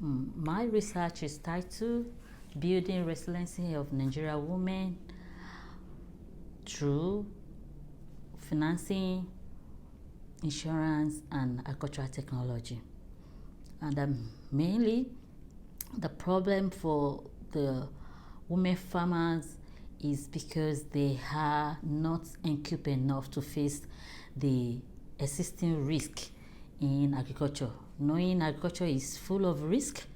My research is titled Building Resiliency of Nigerian Women through Financing, Insurance, and Agricultural Technology. And mainly, the problem for the women farmers is because they are not equipped enough to face the existing risk in agriculture. Knowing agriculture is full of risk,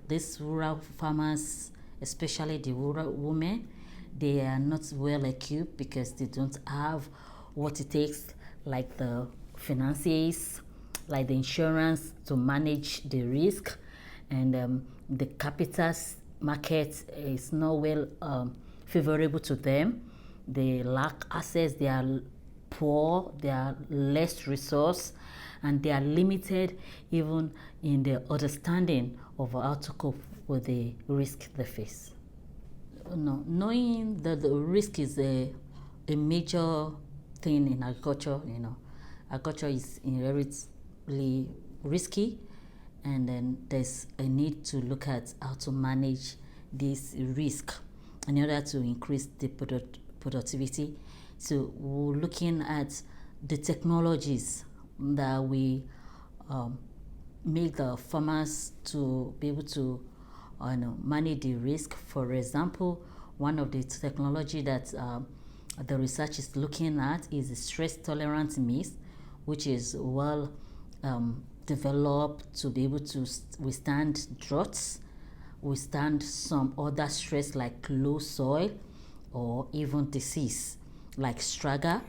these rural farmers, especially the rural women, they are not well equipped because they don't have what it takes, like the finances, like the insurance to manage the risk, and the capital market is not well favorable to them. They lack access, they are poor, they are less resource, and they are limited even in their understanding of how to cope with the risk they face. Knowing that the risk is a major thing in agriculture, agriculture is inherently risky, and then there's a need to look at how to manage this risk in order to increase the productivity. So we're looking at the technologies that we make the farmers to be able to manage the risk. For example, one of the technology that the research is looking at is the stress-tolerant maize, which is well developed to be able to withstand droughts, withstand some other stress like low soil or even disease like striga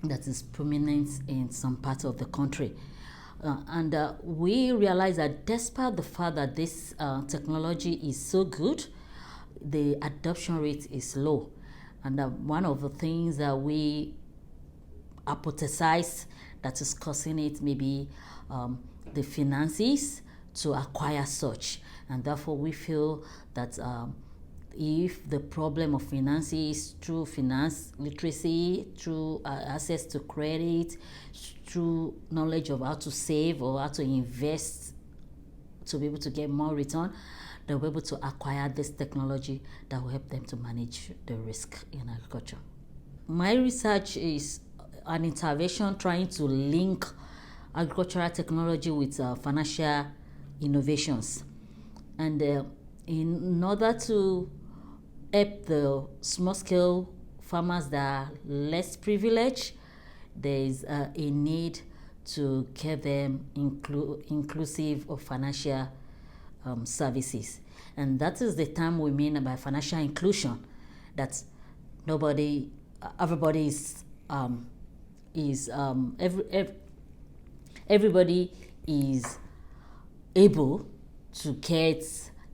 that is prominent in some parts of the country. And we realize that despite the fact that this technology is so good, the adoption rate is low. And one of the things that we hypothesize that is causing it may be the finances to acquire such. And therefore we feel that if the problem of finances through finance literacy, through access to credit, through knowledge of how to save or how to invest to be able to get more return, they'll be able to acquire this technology that will help them to manage the risk in agriculture. My research is an intervention trying to link agricultural technology with financial innovations. And in order to help the small-scale farmers that are less privileged, there is a need to get them inclusive of financial services. And that is the term we mean by financial inclusion, that everybody is able to get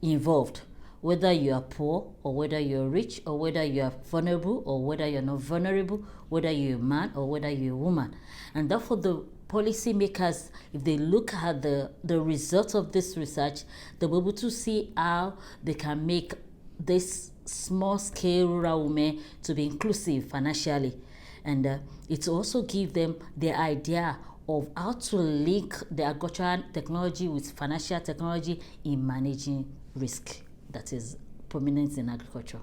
involved, whether you are poor or whether you're rich or whether you are vulnerable or whether you're not vulnerable, whether you're a man or whether you're a woman. And therefore the policymakers, if they look at the results of this research, they'll be able to see how they can make this small-scale rural women to be inclusive financially. And it also gives them the idea of how to link the agricultural technology with financial technology in managing risk that is prominent in agriculture.